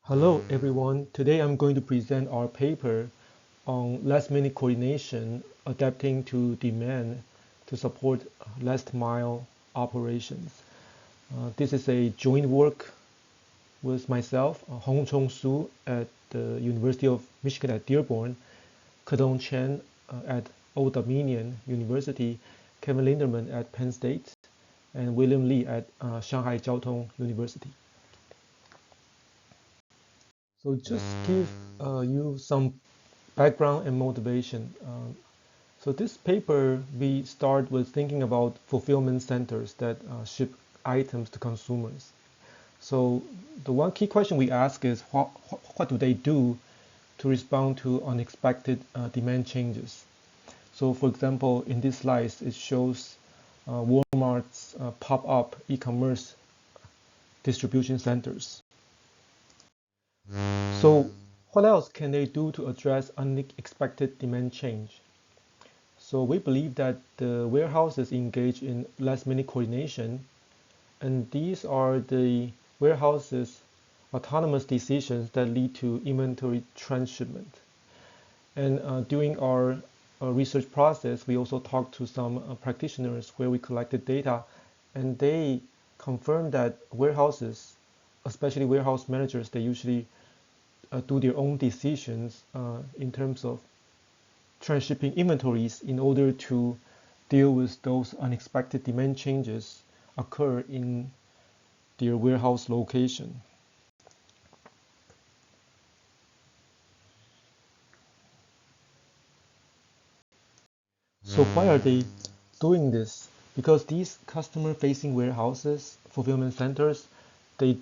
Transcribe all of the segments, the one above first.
Hello everyone, today I'm going to present our paper on last-minute coordination adapting to demand to support last-mile operations. This is a joint work with myself, Hung-Chung Su at the University of Michigan at Dearborn, Kedong Chen at Old Dominion University, Kevin Linderman at Penn State, and William Li at Shanghai Jiao Tong University. So just give you some background and motivation. So this paper, we start with thinking about fulfillment centers that ship items to consumers. So the one key question we ask is what do they do to respond to unexpected demand changes? So for example, in this slide, it shows Walmart's pop-up e-commerce distribution centers. So what else can they do to address unexpected demand change? So we believe that the warehouses engage in last-minute coordination, and these are the warehouses' autonomous decisions that lead to inventory transshipment. And during our research process, we also talked to some practitioners where we collected data, and they confirmed that warehouses, especially warehouse managers, they usually do their own decisions in terms of transshipping inventories in order to deal with those unexpected demand changes occur in their warehouse location. So why are they doing this? Because these customer-facing warehouses, fulfillment centers, they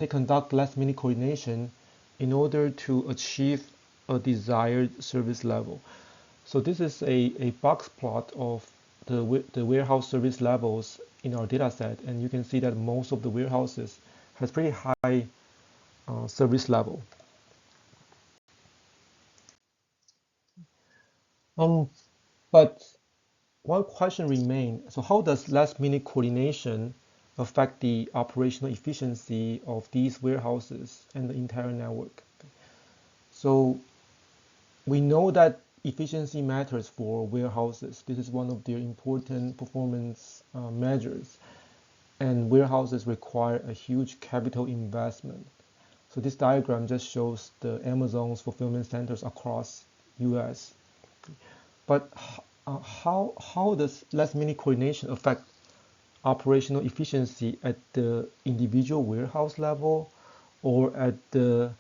conduct last-minute coordination in order to achieve a desired service level. So this is a box plot of the warehouse service levels in our data set, and you can see that most of the warehouses has pretty high service level. But one question remains. So how does last-minute coordination affect the operational efficiency of these warehouses and the entire network? So we know that efficiency matters for warehouses. This is one of their important performance measures. And warehouses require a huge capital investment. So this diagram just shows the Amazon's fulfillment centers across US. But how does last-minute coordination affect operational efficiency at the individual warehouse level or at the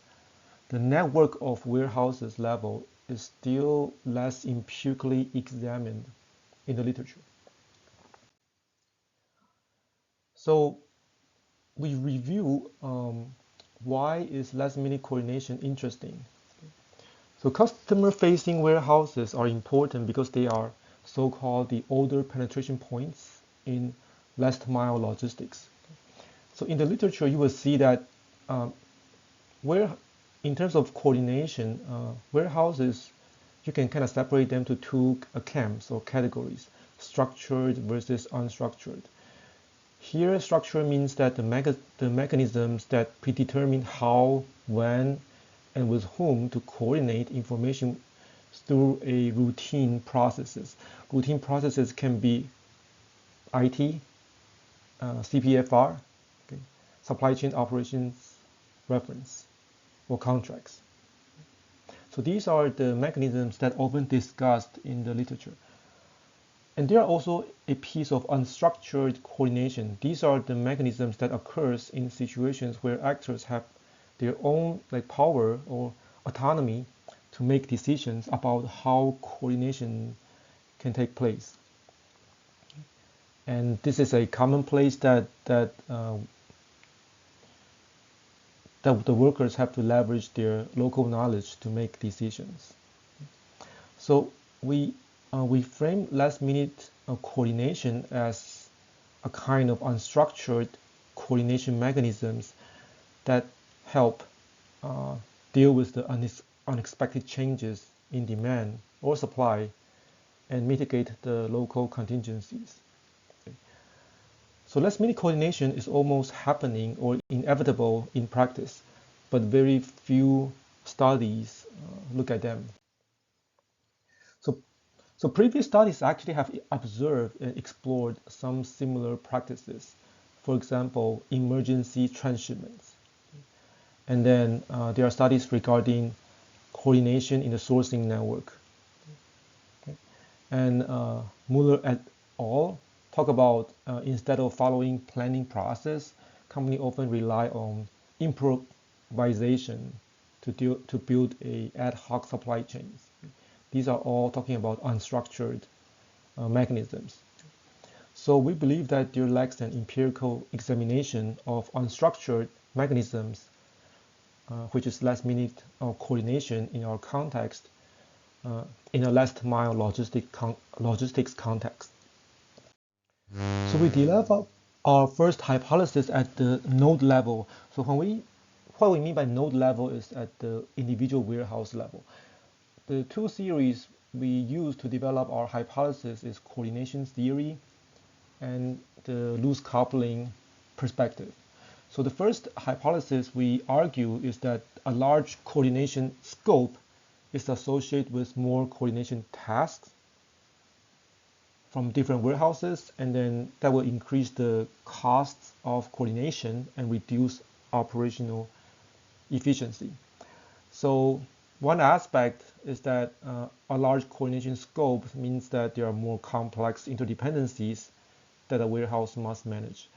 network of warehouses level is still less empirically examined in the literature. So we review why is last-minute coordination interesting. So customer-facing warehouses are important because they are so-called the order penetration points in last-mile logistics. So in the literature, you will see that in terms of coordination, warehouses, you can kind of separate them to two camps or categories, structured versus unstructured. Here, structure means that the mechanisms that predetermine how, when, and with whom to coordinate information through a routine processes. Routine processes can be IT, CPFR, okay, supply chain operations reference, or contracts. So these are the mechanisms that often discussed in the literature. And there are also a piece of unstructured coordination. These are the mechanisms that occurs in situations where actors have their own power or autonomy to make decisions about how coordination can take place. And this is a commonplace that the workers have to leverage their local knowledge to make decisions. So we frame last-minute coordination as a kind of unstructured coordination mechanisms that help deal with the unexpected changes in demand or supply and mitigate the local contingencies. Okay. So last-minute coordination is almost happening or inevitable in practice. but very few studies look at them. So, so previous studies actually have observed and explored some similar practices. For example, emergency transshipments. And then there are studies regarding coordination in the sourcing network. Okay. And Muller et al. Talk about instead of following planning process, companies often rely on improvisation to build a ad hoc supply chains. These are all talking about unstructured mechanisms. So we believe that there lacks an empirical examination of unstructured mechanisms, which is last minute coordination in our context, in a last mile logistics context. So we develop our first hypothesis at the node level. So what we mean by node level is at the individual warehouse level. The two theories we use to develop our hypothesis is coordination theory and the loose coupling perspective. So the first hypothesis we argue is that a large coordination scope is associated with more coordination tasks from different warehouses, and then that will increase the costs of coordination and reduce operational efficiency. So one aspect is that a large coordination scope means that there are more complex interdependencies that a warehouse must manage.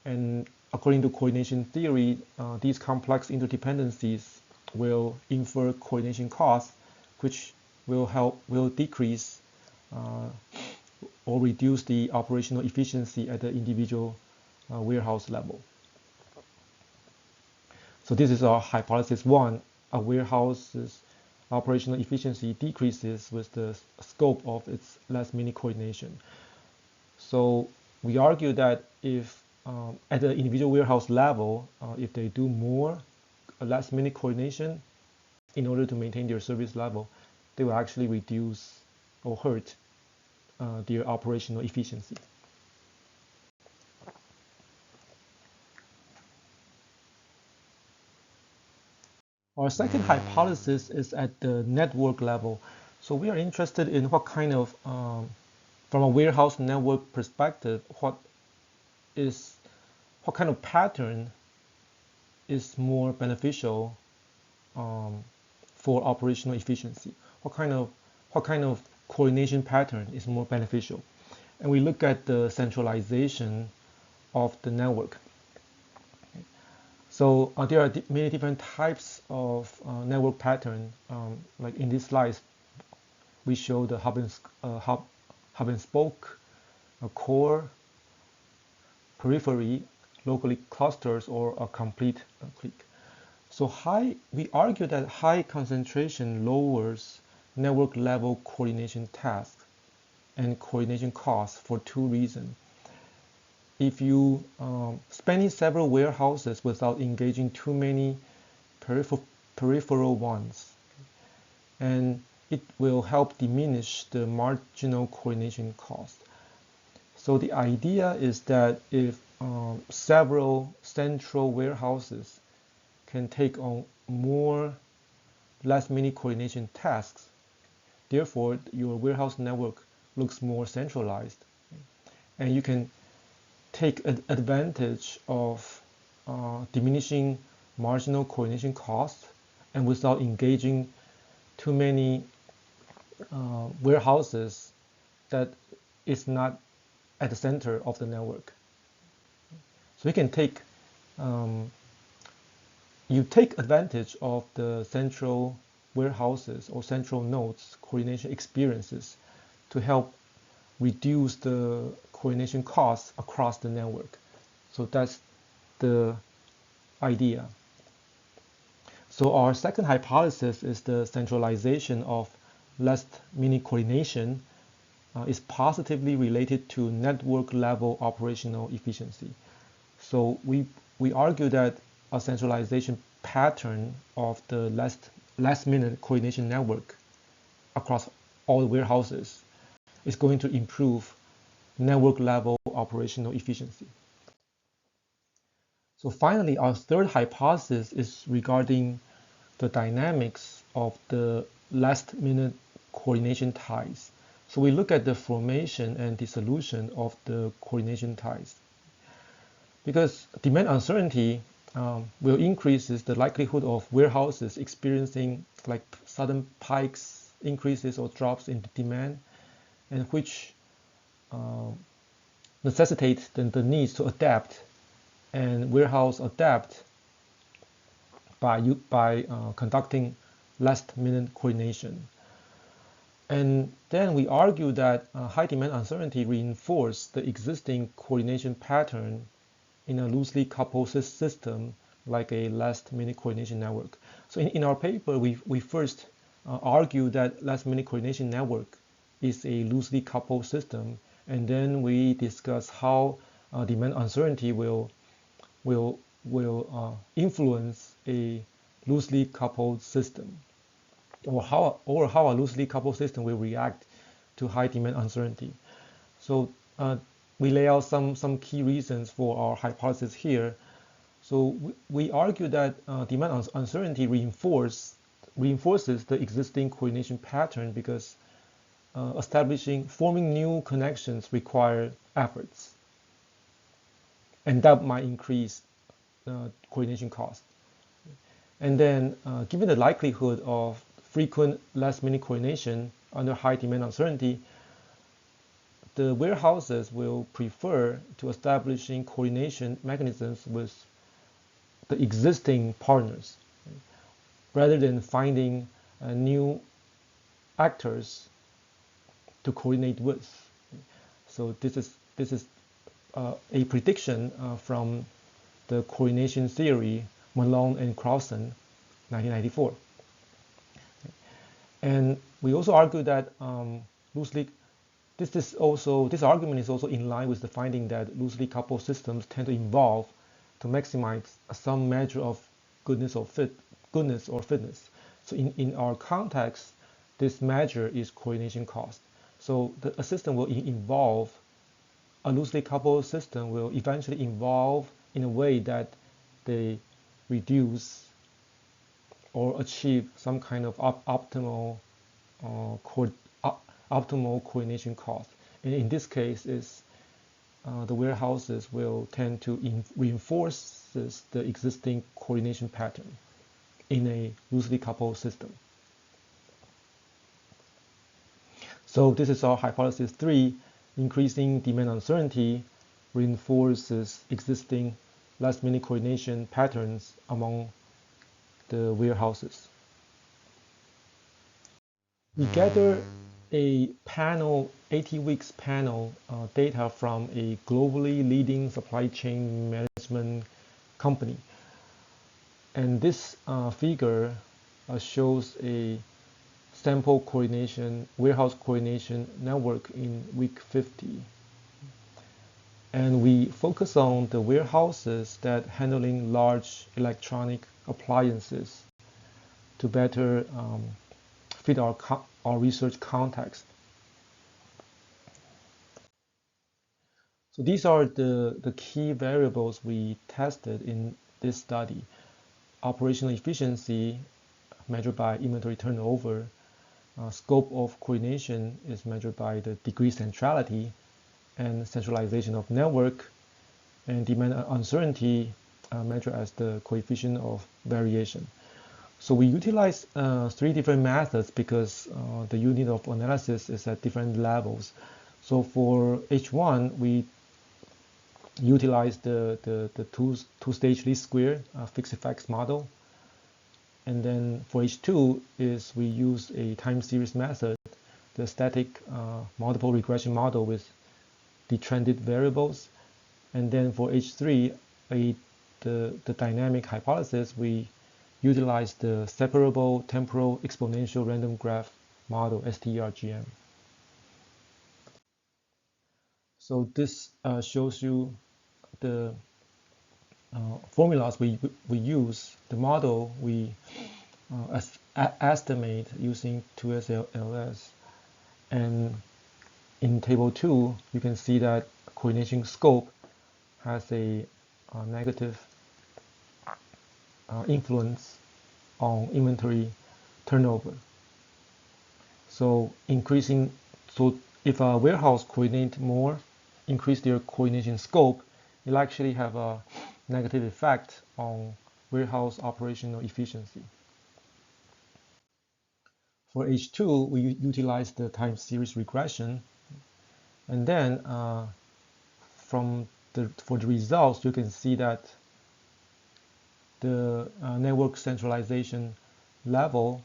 And according to coordination theory, these complex interdependencies will infer coordination costs, which will decrease or reduce the operational efficiency at the individual warehouse level. So this is our hypothesis one. A warehouse's operational efficiency decreases with the scope of its last minute coordination. So we argue that if at the individual warehouse level, if they do more last minute coordination in order to maintain their service level, they will actually reduce or hurt their operational efficiency. Our second hypothesis is at the network level. So we are interested in what kind of, from a warehouse network perspective, what kind of pattern is more beneficial for operational efficiency? What kind of coordination pattern is more beneficial? And we look at the centralization of the network. Okay. So there are many different types of network pattern. Like in this slide, we show the hub and spoke, a core, periphery, locally clusters, or a complete clique. So we argue that high concentration lowers network level coordination tasks and coordination costs for two reasons. If you spanning several warehouses without engaging too many peripheral ones, and it will help diminish the marginal coordination cost. So the idea is that if several central warehouses can take on more last minute coordination tasks, therefore your warehouse network looks more centralized, and you can take advantage of diminishing marginal coordination costs and without engaging too many warehouses that is not at the center of the network. So you can take advantage of the central warehouses or central nodes coordination experiences to help reduce the coordination costs across the network. So that's the idea. So our second hypothesis is the centralization of last minute coordination is positively related to network level operational efficiency. So we argue that a centralization pattern of the last minute coordination network across all warehouses is going to improve network level operational efficiency. So finally, our third hypothesis is regarding the dynamics of the last-minute coordination ties. So we look at the formation and dissolution of the coordination ties. Because demand uncertainty will increases the likelihood of warehouses experiencing like sudden pikes, increases or drops in demand, and which necessitate the needs to adapt, and warehouse adapt by conducting last-minute coordination. And then we argue that high demand uncertainty reinforces the existing coordination pattern in a loosely coupled system like a last-minute coordination network. So in our paper, we first argue that last-minute coordination network is a loosely coupled system, and then we discuss how demand uncertainty will influence a loosely coupled system, or how a loosely coupled system will react to high demand uncertainty. So we lay out some key reasons for our hypothesis here. So we argue that demand uncertainty reinforces the existing coordination pattern because forming new connections require efforts, and that might increase coordination cost. And then given the likelihood of frequent last-minute coordination under high demand uncertainty, the warehouses will prefer to establishing coordination mechanisms with the existing partners rather than finding new actors to coordinate with. So this is a prediction from the coordination theory, Malone and Crossan, 1994. And we also argue that this argument is also in line with the finding that loosely coupled systems tend to evolve to maximize some measure of goodness or fitness. So in our context, this measure is coordination cost. So a system will evolve, a loosely coupled system will eventually evolve in a way that they reduce or achieve some kind of optimal coordination cost. And in this case, the warehouses will tend to reinforce the existing coordination pattern in a loosely coupled system. So this is our hypothesis 3. Increasing demand uncertainty reinforces existing last-minute coordination patterns among the warehouses. We gather a 80 weeks panel data from a globally leading supply chain management company. And this figure shows a sample warehouse coordination network in week 50. And we focus on the warehouses that handling large electronic appliances to better fit our research context. So these are the key variables we tested in this study. Operational efficiency measured by inventory turnover. Scope of coordination is measured by the degree centrality and centralization of network, and demand uncertainty measured as the coefficient of variation. So we utilize 3 different methods because the unit of analysis is at different levels. So for H1, we utilize the two-stage least square fixed effects model. And then for H2 is we use a time series method, the static multiple regression model with detrended variables. And then for H3, the dynamic hypothesis, we utilize the separable temporal exponential random graph model, STERGM. So this shows you the formulas we use, the model we estimate using 2SLS. And in table 2, you can see that coordination scope has a negative influence on inventory turnover. So if a warehouse coordinate more, increase their coordination scope, it'll actually have a negative effect on warehouse operational efficiency. For H2, we utilize the time series regression, and then for the results, you can see that the network centralization level,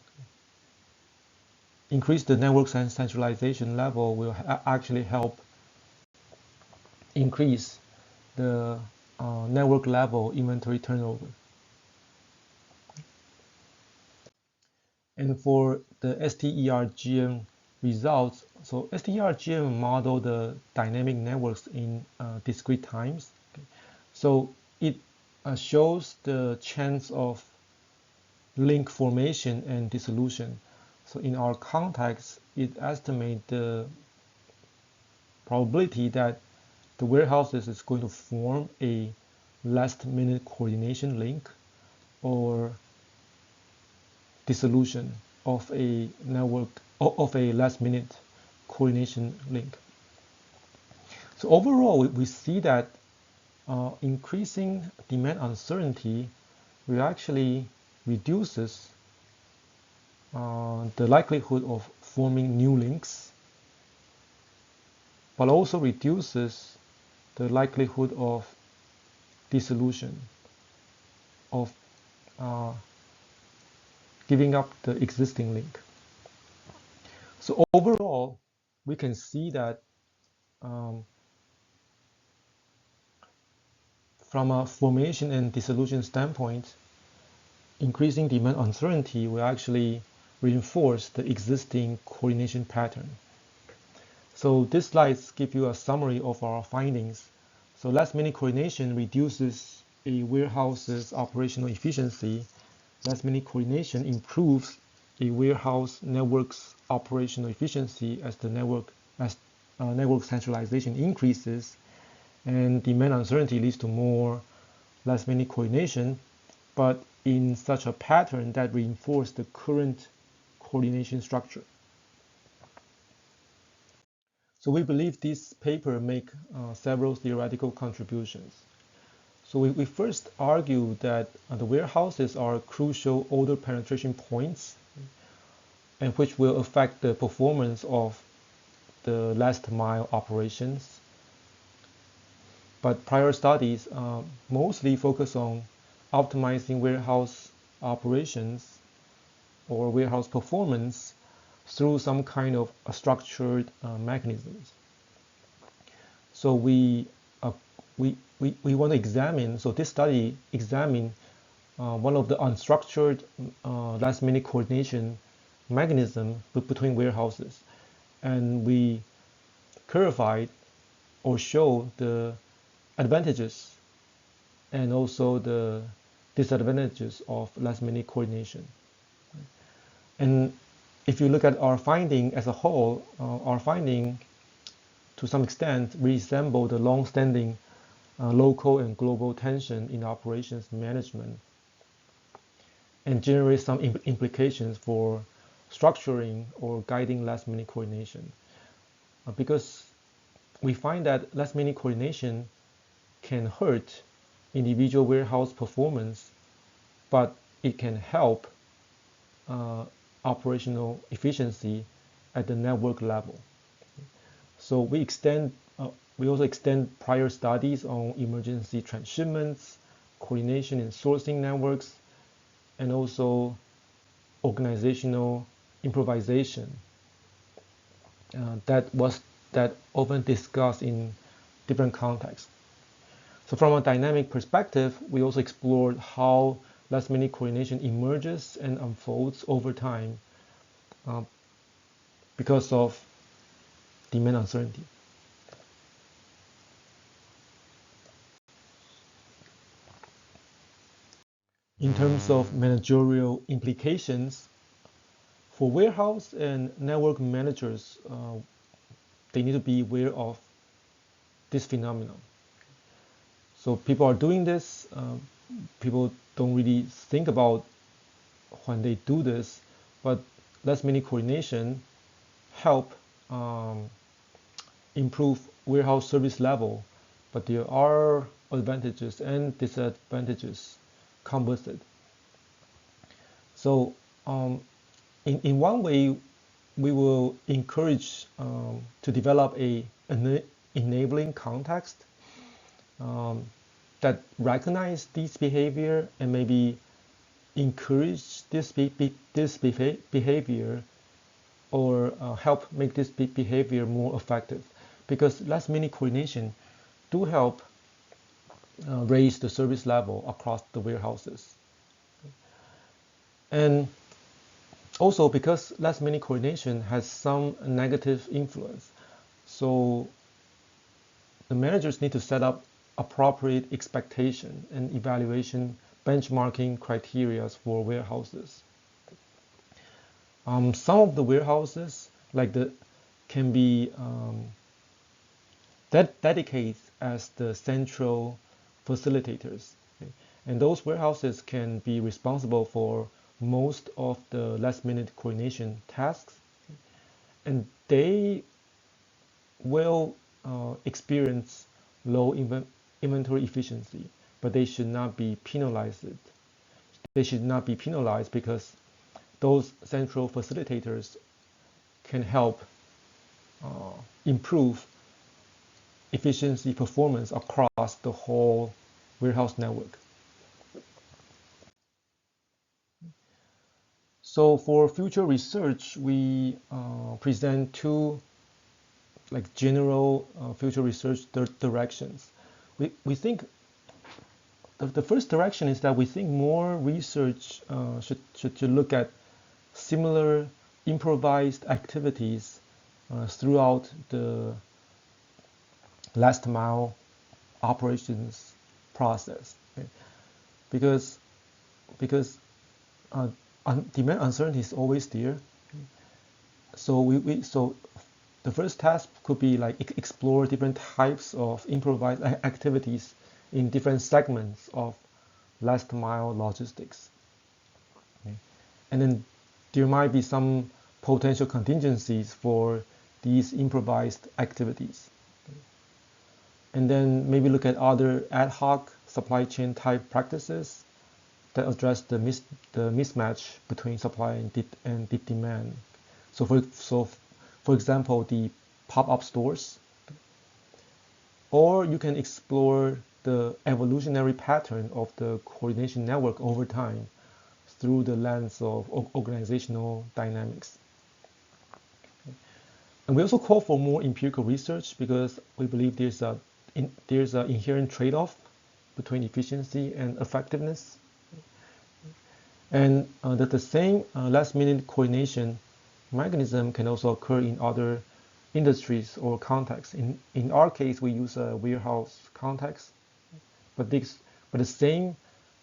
increase the network centralization level will actually help increase the network level inventory turnover. And for the STERGM results, so STERGM model the dynamic networks in discrete times. Okay. So it shows the chance of link formation and dissolution. So in our context, it estimates the probability that the warehouses is going to form a last-minute coordination link or dissolution of a network of a last-minute coordination link. So overall, we see that increasing demand uncertainty will actually reduces the likelihood of forming new links, but also reduces the likelihood of dissolution, of giving up the existing link. So overall, we can see that from a formation and dissolution standpoint, increasing demand uncertainty will actually reinforce the existing coordination pattern. So these slides give you a summary of our findings. So last-minute coordination reduces a warehouse's operational efficiency. Last-minute coordination improves a warehouse network's operational efficiency as network centralization increases, and demand uncertainty leads to more last-minute coordination, but in such a pattern that reinforces the current coordination structure. So we believe this paper make several theoretical contributions. So we first argue that the warehouses are crucial order penetration points, and which will affect the performance of the last mile operations. But prior studies mostly focus on optimizing warehouse operations or warehouse performance through some kind of structured mechanisms. So we want to examine, so this study examined one of the unstructured last-minute coordination mechanism between warehouses, and we clarified or showed the advantages and also the disadvantages of last-minute coordination. And if you look at our finding as a whole, our finding to some extent resemble the long-standing local and global tension in operations management and generate some implications for structuring or guiding last-minute coordination. Because we find that last-minute coordination can hurt individual warehouse performance, but it can help operational efficiency at the network level. So we also extend prior studies on emergency transshipments, coordination in sourcing networks, and also organizational improvisation that often discussed in different contexts. So from a dynamic perspective, we also explored how last-minute coordination emerges and unfolds over time because of demand uncertainty. In terms of managerial implications, for warehouse and network managers, they need to be aware of this phenomenon. So people are doing this people don't really think about when they do this, but last minute coordination help improve warehouse service level, but there are advantages and disadvantages come with it. So in one way, we will encourage to develop an enabling context that recognize this behavior and maybe encourage this behavior, or help make this behavior more effective, because last minute coordination do help raise the service level across the warehouses. And also because last minute coordination has some negative influence, so the managers need to set up appropriate expectation and evaluation benchmarking criteria for warehouses. Some of the warehouses can be dedicated as the central facilitators, okay? And those warehouses can be responsible for most of the last minute coordination tasks, okay? And they will experience low inventory efficiency, but they should not be penalized. They should not be penalized because those central facilitators can help improve efficiency performance across the whole warehouse network. So for future research, we present two general future research directions. We think the first direction is that we think more research should look at similar improvised activities throughout the last mile operations process, okay? Because demand uncertainty is always there. So the first task could be explore different types of improvised activities in different segments of last mile logistics. Okay? And then there might be some potential contingencies for these improvised activities. Okay? And then maybe look at other ad hoc supply chain type practices that address the mismatch between supply and demand. So for example, the pop-up stores, or you can explore the evolutionary pattern of the coordination network over time through the lens of organizational dynamics. Okay. And we also call for more empirical research because we believe there's an inherent trade-off between efficiency and effectiveness. And that the same last-minute coordination mechanism can also occur in other industries or contexts. In our case, we use a warehouse context, but the same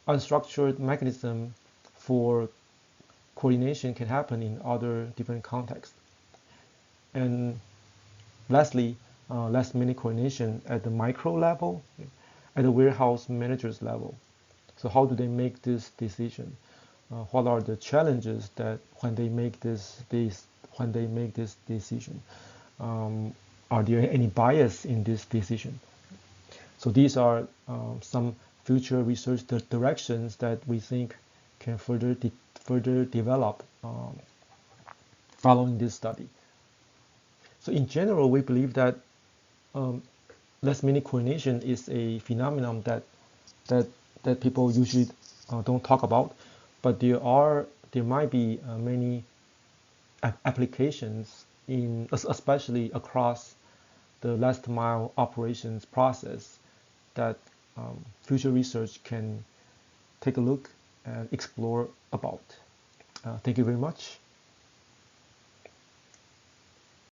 unstructured mechanism for coordination can happen in other different contexts. And lastly, last-minute coordination at the micro level, at the warehouse manager's level. So how do they make this decision? What are the challenges that when they make this decision? Are there any bias in this decision? So these are some future research directions that we think can further develop following this study. So in general, we believe that last-minute coordination is a phenomenon that people usually don't talk about, but there might be many applications especially across the last mile operations process that future research can take a look and explore about. Thank you very much.